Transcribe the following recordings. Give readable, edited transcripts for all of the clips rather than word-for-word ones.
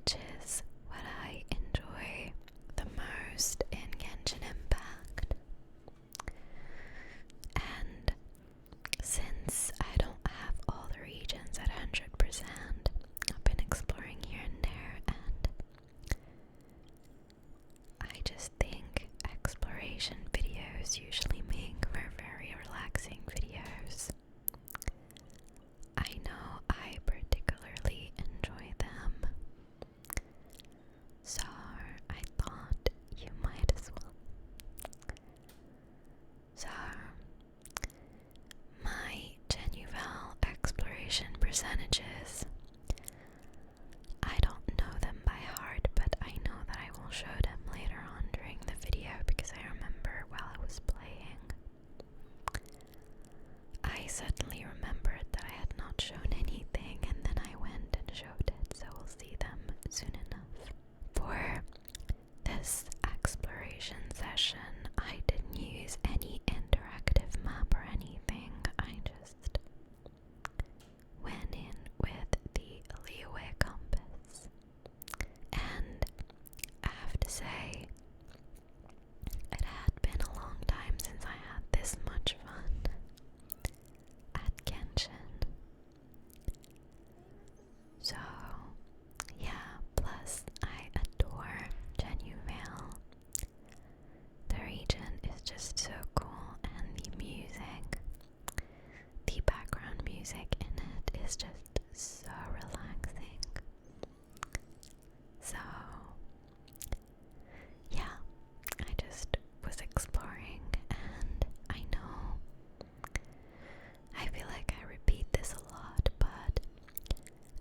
which is what I enjoy the most in Genshin Impact. And since I don't have all the regions at 100%, I've been exploring here and there, and I just think exploration videos usually make for very relaxing videos. I know I particularly enjoy them, so I thought you might as well. So, my Chenyu Vale exploration percentages, I don't know them by heart, but I know that I will show them later on during the video because I remember while I was playing. I suddenly remembered that I had not shown anything, and then I went and showed it, so we'll see them soon enough. For this exploration session, I didn't use any interactive map or anything. I just went in with the Ilivy compass. And I have to say, it had been a long time since I had this much fun at Genshin. So, yeah, plus I adore Chenyu Vale. The region is just so cool, and the music, the background music in it is just so relaxing. So, yeah, I just was exploring, and I know I feel like I repeat this a lot, but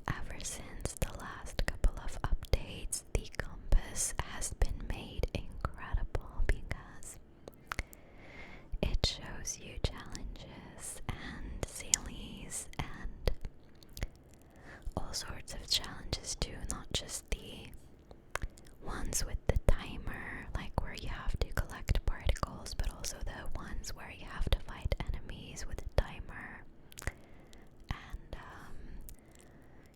ever since the last couple of updates, the compass has been made incredible because it shows you challenges and dailies and all sorts of challenges too, not just the ones with the timer, like where you have to collect particles, but also the ones where you have to fight enemies with a timer. And,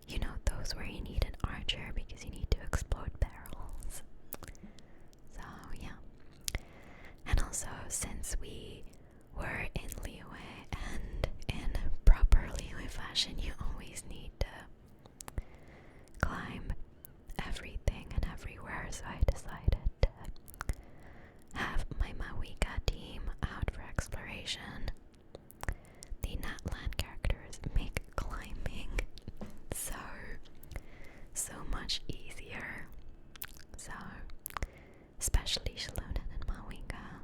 you know, those where you need an archer because you need to explode barrels. So, yeah. And also, since we were in Liyue, and in proper Liyue fashion, you always need to climb everything and everywhere, so I decided to have my Mawika team out for exploration. The Natlan characters make climbing so much easier. So, especially Shalonen and Mawika.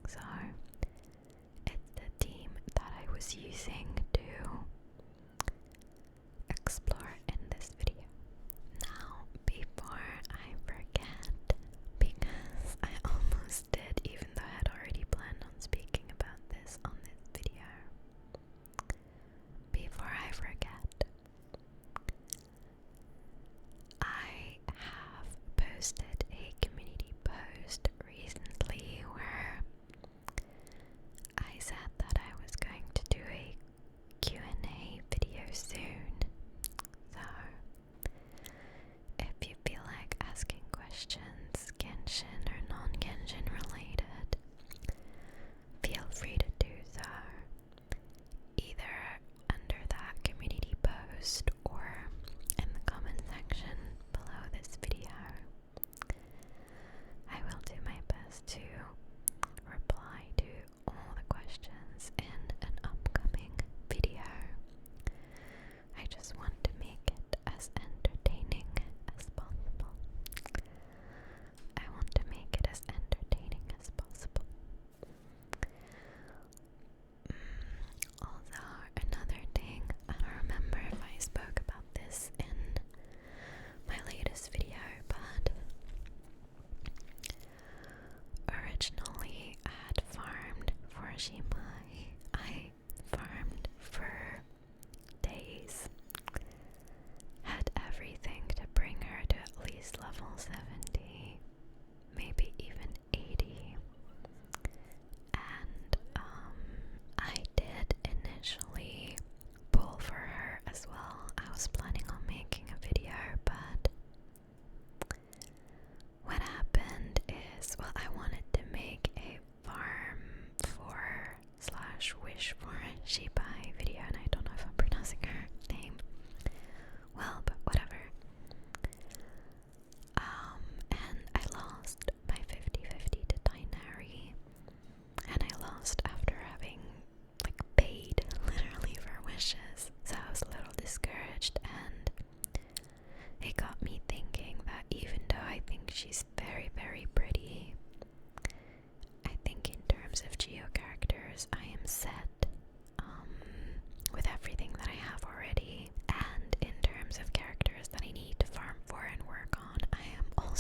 So, it's the team that I was using to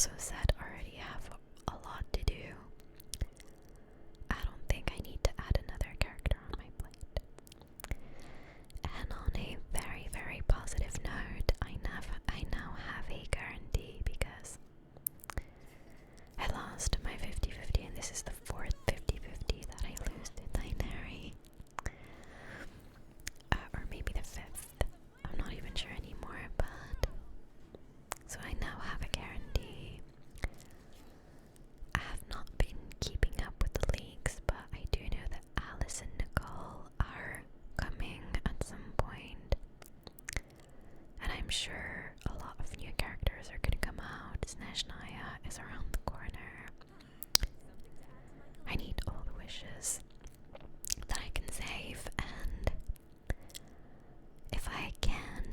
also said already have a lot to do. I don't think I need to add another character on my plate. And on a very, very positive note, I now have a guarantee because I lost my 50-50 and this is the fourth 50-50 that I lose to Dainari. Or maybe the fifth. I'm not even sure anymore, but so I now have a guarantee. I have not been keeping up with the leaks, but I do know that Alice and Nicole are coming at some point. And I'm sure a lot of new characters are gonna come out. Snezhnaya is around the corner. I need all the wishes that I can save, and if I can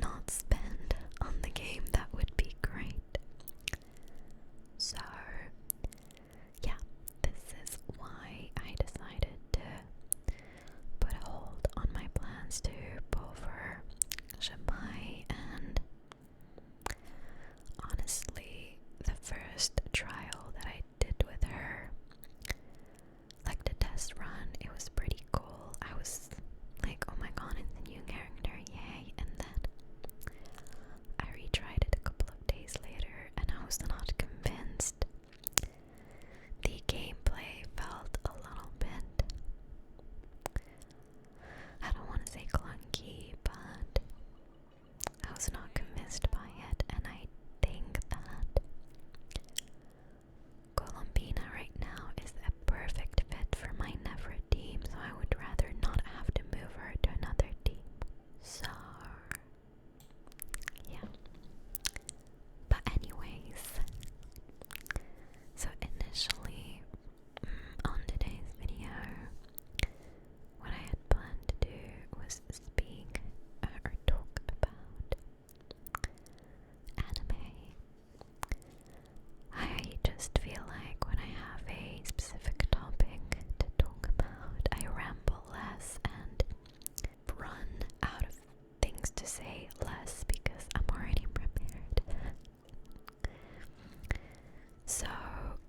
not spend on the game, that would be great. So, yeah, this is why I decided to put a hold on my plans to pull for Shamai, and honestly, the first trial that I did with her, like the test run, it was pretty cool. I was like, oh my god, it's a new character, yay. And then I retried it a couple of days later and I was not convinced. The gameplay felt a little bit, I don't want to say clunky, but I was not convinced by it, and I think that Columbina right now is a perfect fit for my Never team, so I would rather not have to move her to another team. So, yeah. But anyways, so initially, on today's video, what I had planned to do was speak or talk about anime. I just feel like when I have a specific topic to talk about, I ramble less and run out of things to say less because I'm already prepared. So,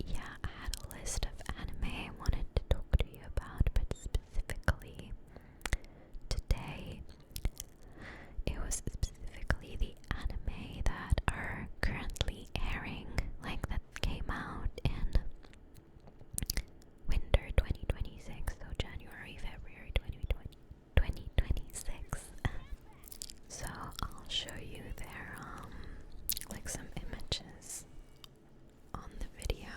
yeah, I had a list of anime I wanted to talk to you about, but specifically today, it was specifically the anime that are currently airing, like that came out in winter 2026, so January, February 2026. So I'll show you their like some images on the video,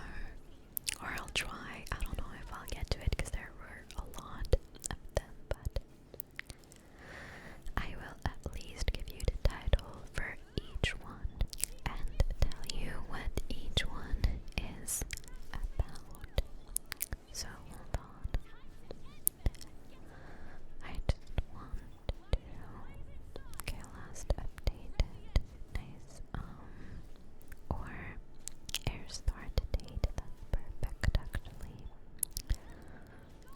or I'll try. I don't know if I'll get to it because there were a lot of them, but I will at least give you the title for each one and tell you what each one is about. So hold on. I just want to okay, last updated nice or air start date, that's perfect actually.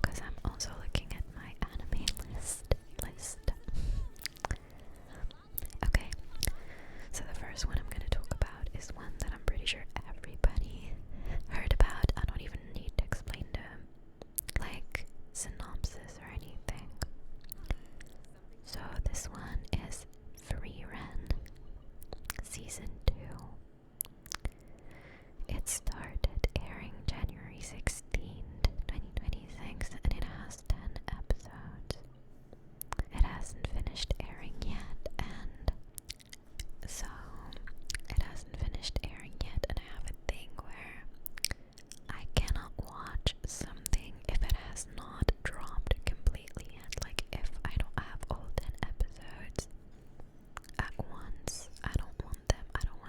Because I'm also looking at my anime list. Okay, so the first one I'm going to talk about is one that I'm pretty sure everybody heard about. I don't even need to explain the like synopsis or anything. So this one is Free Ren Season 2. It started airing January 16th, 2026, and it has 10 episodes. It hasn't finished airing yet, and so it hasn't finished airing yet, and I have a thing where I cannot watch something if it has not dropped completely yet. Like if I don't have all 10 episodes at once, I don't want them. I don't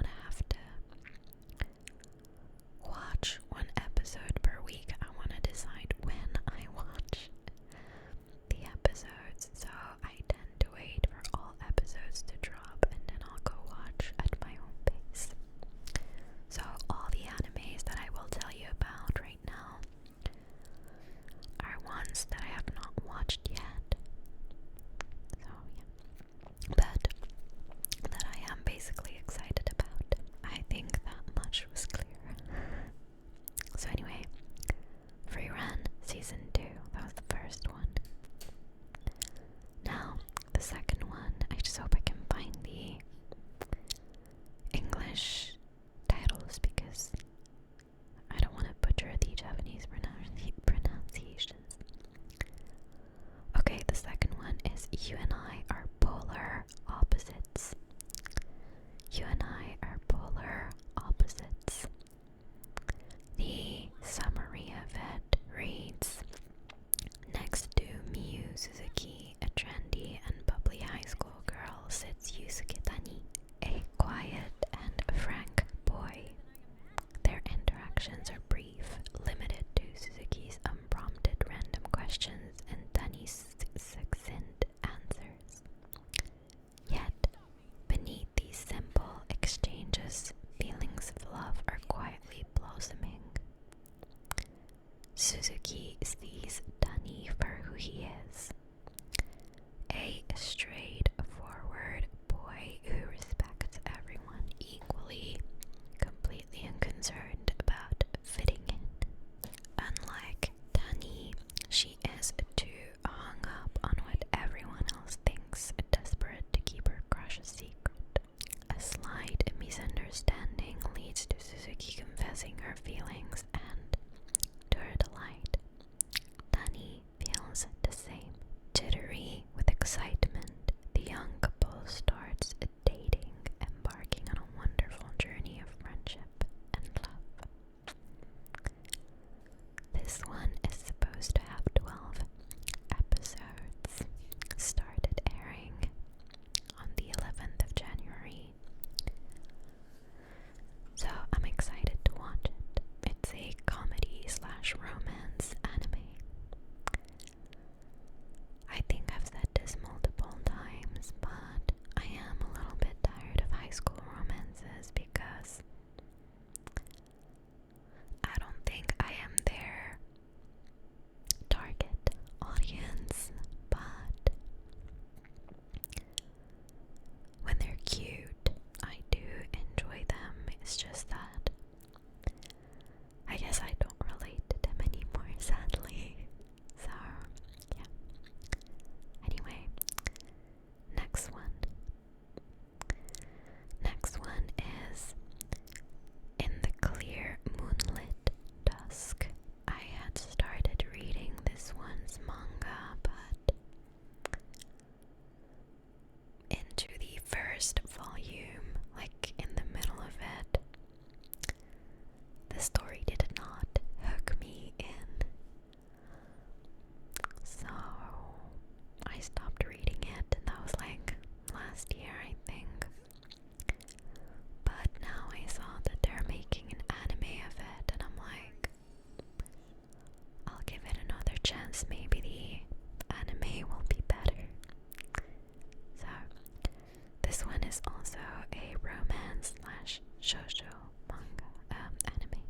a romance slash shoujo manga anime.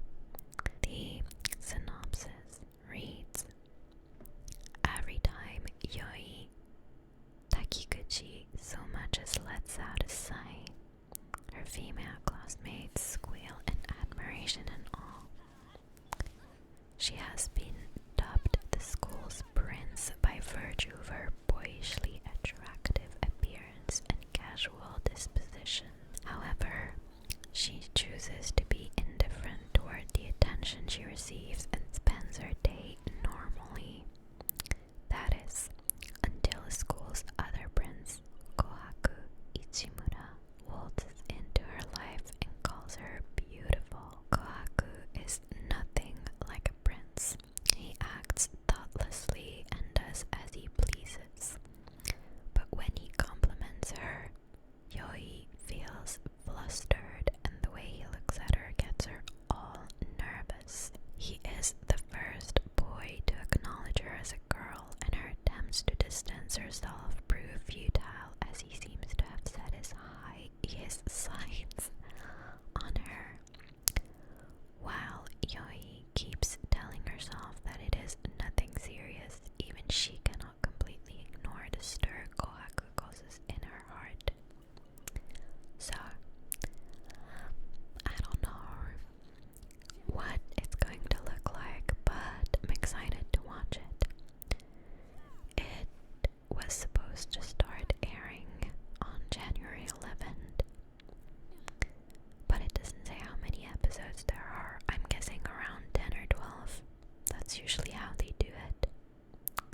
The synopsis reads: every time Yoi Takiguchi so much as lets out a sigh, her female classmates squeal in admiration and awe. She has been dubbed the school's prince by virtue of her boyishly attractive appearance and casual disposition. However, she chooses to be indifferent toward the attention she receives and spends her day normally. That is, until the school's other prince, Kohaku Ichimura, waltzes into her life and calls her beautiful. Kohaku is nothing like a prince. He acts thoughtlessly and does as he pleases. But when he compliments her, Yoi feels flustered, and the way he looks at her gets her all nervous. He is the first boy to acknowledge her as a girl, and her attempts to distance herself prove futile, as he seems to have set his sights on her. While Yoi keeps telling herself that it is nothing serious, even she cannot completely ignore the stir Kohaku causes in her heart. So, I don't know what it's going to look like, but I'm excited to watch it. It was supposed to start airing on January 11th, but it doesn't say how many episodes there are. I'm guessing around 10 or 12. That's usually how they do it.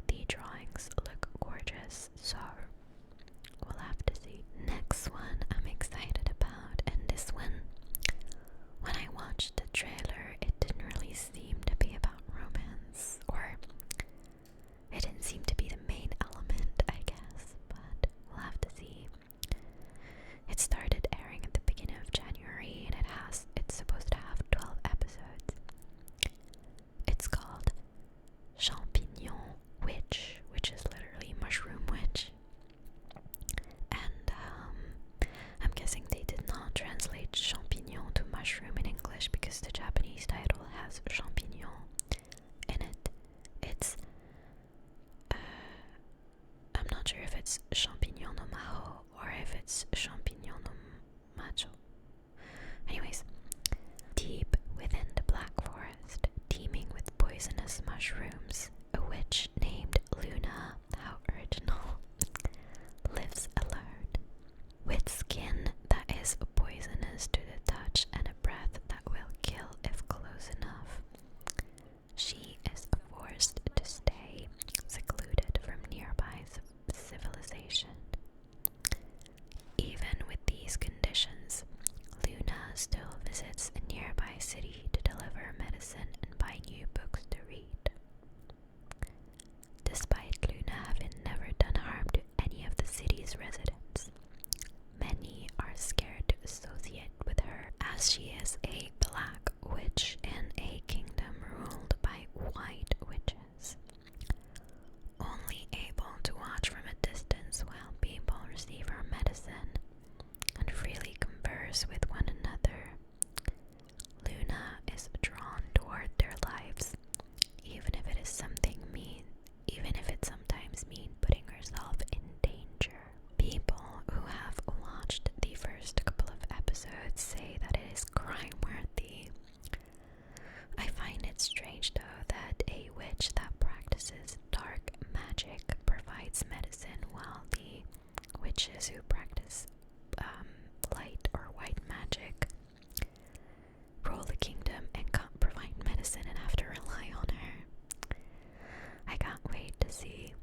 The drawings look gorgeous, so we'll have to see. Next one I'm excited about, and this one, when I watched the trailer, it didn't really seem to be about romance, or it didn't seem to be the main element, I guess, but we'll have to see. It started airing at the beginning of January, and it's supposed to have 12 episodes. It's called Champignon Witch, which is literally mushroom witch. And I'm guessing they did not translate champignon to mushroom in English because the Japanese title has champignon in it. It's I'm not sure if it's champignon no maho or if it's champignon no macho. Anyways, deep within the Black Forest, teeming with poisonous mushrooms, a witch named Luna, how original, lives alone, with skin that is poisonous to the touch and a breath that will kill if close enough. She is forced to stay secluded from nearby civilization. Even with these conditions, Luna still visits a nearby city to deliver medicine and buy new books to read. Despite Luna having never done harm to any of the city's residents, many are scared to associate with her, as she is a black witch in a kingdom ruled by white witches, only able to watch from a distance while people receive her medicine and freely converse with one another. Luna is drawn toward their lives, even if it sometimes means putting herself in danger. People who have watched the first couple of episodes say that it is crime-worthy. I find it strange, though, that a witch that practices dark magic provides medicine, while the witches who practice light or white magic rule the kingdom and can't provide medicine and have to rely on her. I can't wait to see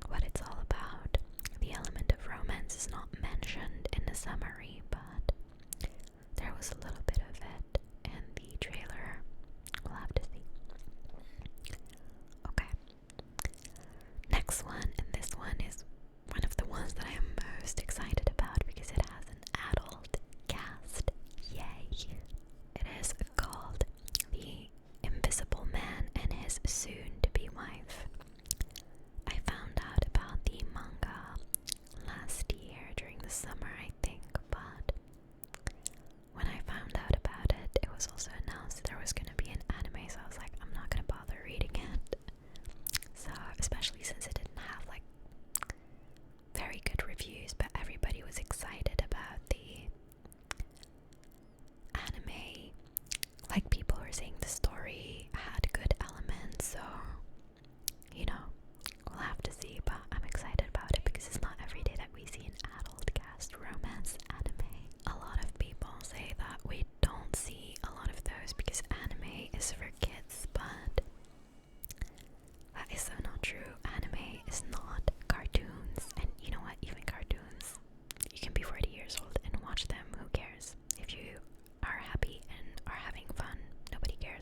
what it's all about. The element of romance is not mentioned in the summary, but there was a little bit of it in the trailer. We'll have to see. Okay. Next one, and this one is one of the ones that I am most excited about because it has an adult cast. Yay! It is called The Invisible Man and His Soon-to-Be Wife. I found out about the manga last year during the summer, I think, but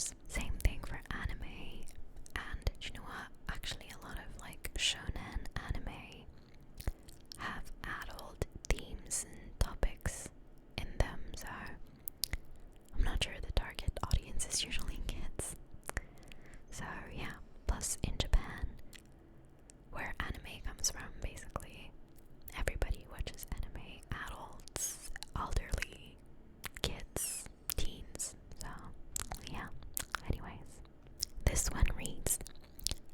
years. Same thing for anime. And you know what? Actually, a lot of like shonen anime have adult themes and topics in them, so I'm not sure the target audience is usually kids. So yeah, plus in Japan, where anime comes from, basically everybody watches anime. Adults, elderly, kids, teens. So yeah, anyways. This one reads,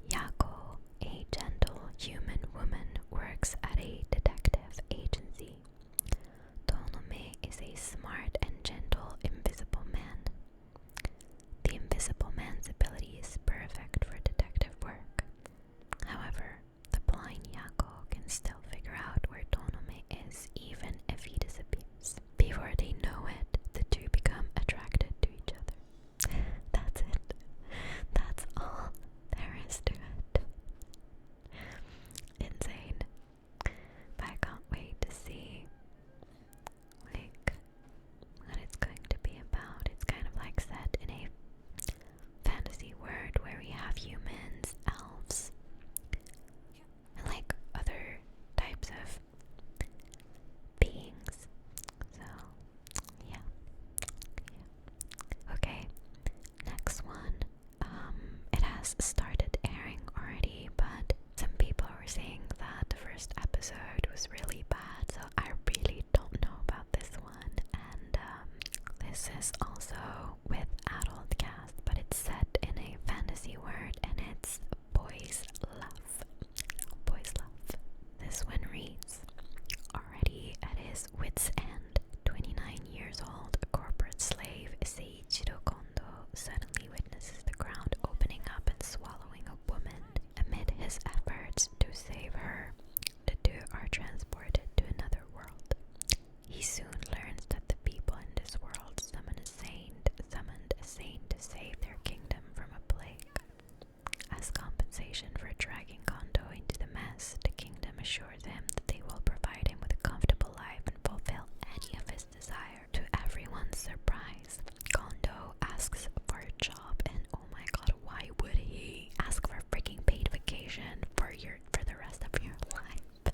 Yako, a gentle human woman, works at a detective agency. Tonome is a smart and gentle invisible man. The invisible man's ability is perfect for detective work. However, the blind Yako can still figure out where Tonome is even if he disappears. Before they know it, the two become attracted to each other. That's it. That's all there is to it. Insane. But I can't wait to see like what it's going to be about. It's kind of like set in a fantasy world where we have humans, elves, and like other types of beings. So yeah. Okay, next one. It has started airing already, but some people were saying that the first episode was really bad, so I really don't know about this one. And this is also with adult cast, but it's set in a fantasy world, and it's boys love. Boys love. This one reads, already at his wit's end, 29 years old, corporate slave Seiichiro Kondo suddenly witnesses the ground opening up and swallowing a woman. Amid his efforts to save her, the two are transported to another world. He soon learns that the people in this world summoned a saint to save their kingdom from a plague. As compensation for dragging Kondo into the mess, the kingdom assures him that they will provide him with a comfortable life and fulfill any of his desire. To everyone's surprise, Kondo asks for a job, and oh my god, why would he ask for freaking paid vacation for the rest of your life?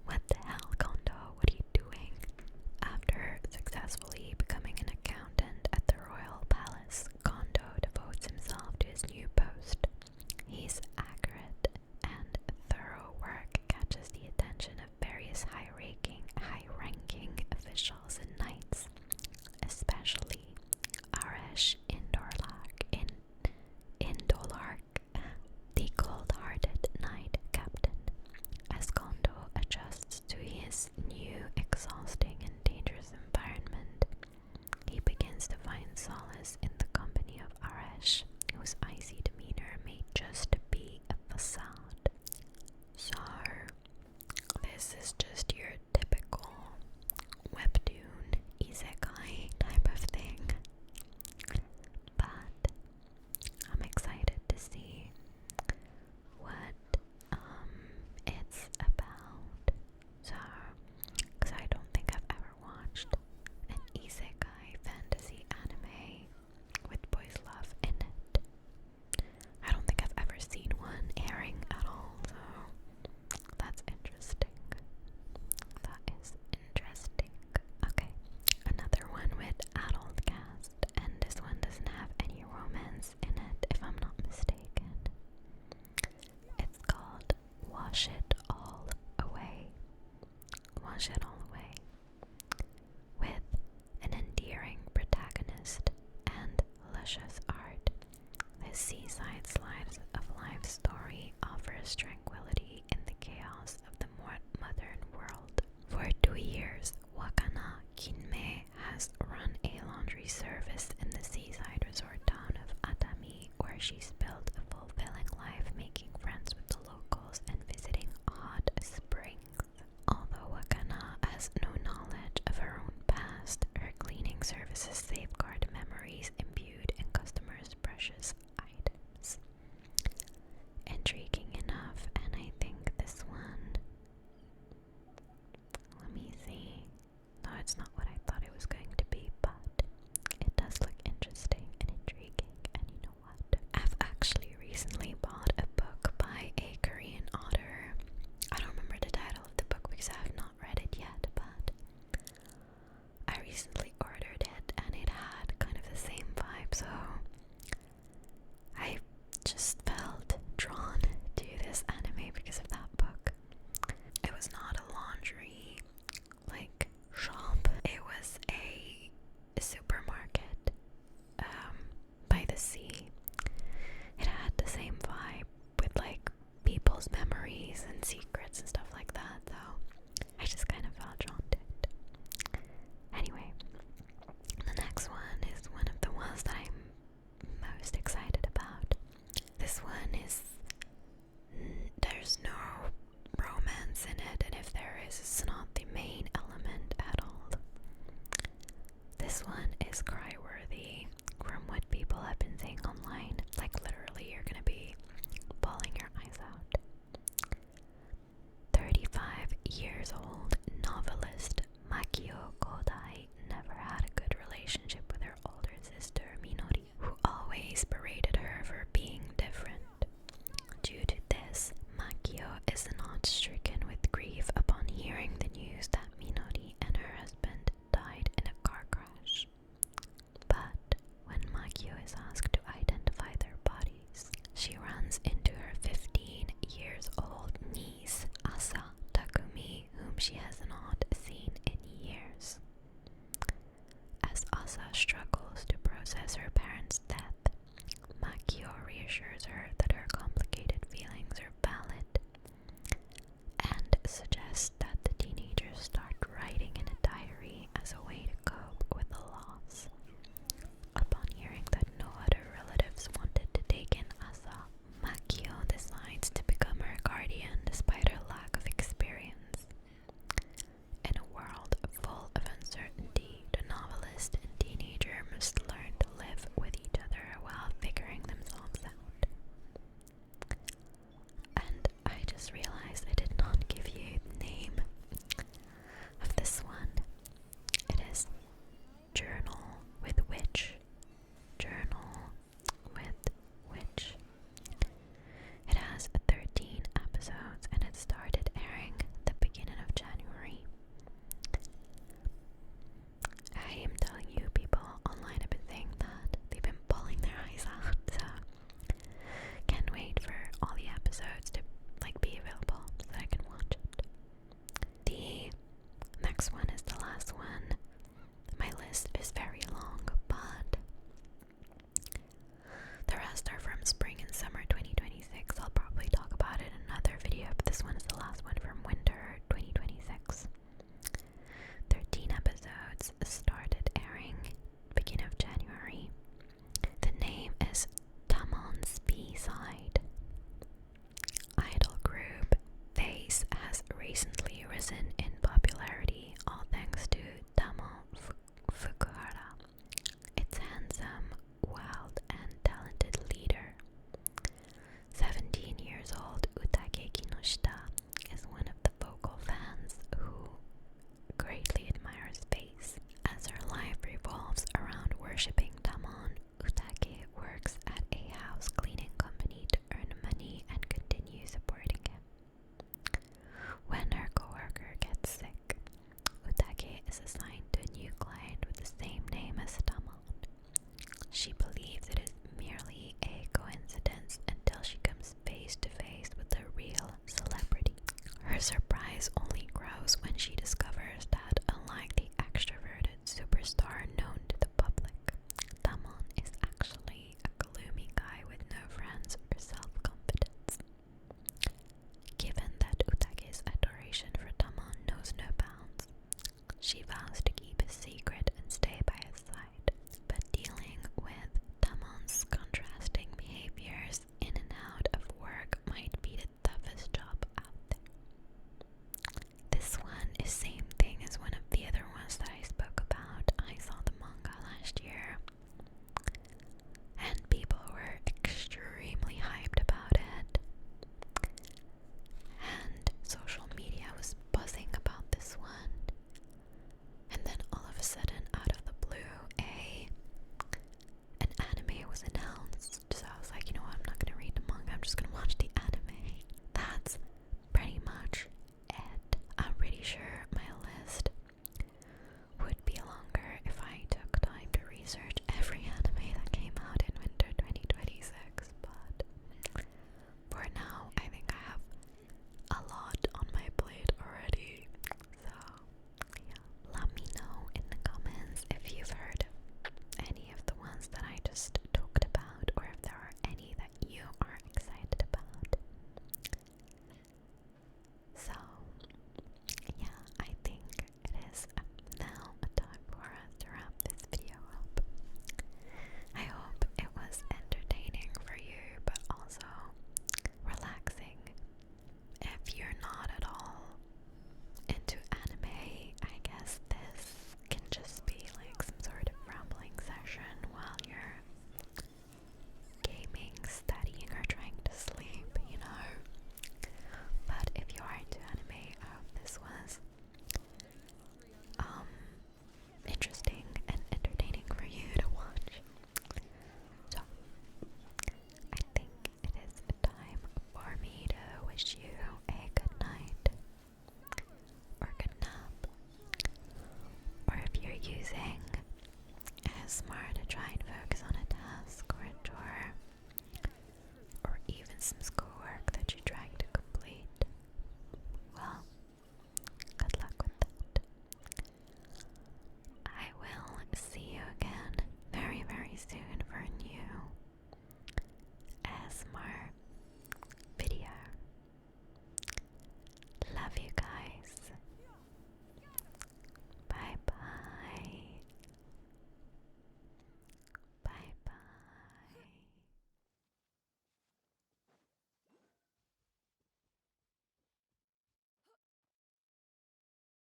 What the hell, Kondo? What are you doing? After successfully becoming an accountant at the royal palace, Kondo devotes himself to his new post. His accurate and thorough work catches the attention of various high-ranking officials and knights, especially Arash Indolark, the cold-hearted knight captain. As Kondo adjusts to his new, exhausting and dangerous environment, he begins to find solace in the company of Arash, whose icy demeanor may just be a facade. So, this is just your typical webtoon isekai type of thing, but I'm excited to see what it's about. So, because I don't think I've ever watched an isekai fantasy anime with boys love in it. I don't think I've ever seen one airing at all, so that's interesting. That is interesting. Okay, another one with adult cast, and this one doesn't have any romance in it, if I'm not mistaken. It's called Wash It All Away. Wash It All Away. With an endearing protagonist and luscious art, this seaside slice of life story offers tranquility in the chaos of the more modern world. For 2 years, Wakana Kinmei has run a laundry service in the seaside resort town of Atami, where she's built a fulfilling life making friends with the locals and visiting hot springs. Although Wakana has no knowledge of her own past, her cleaning services safeguard memories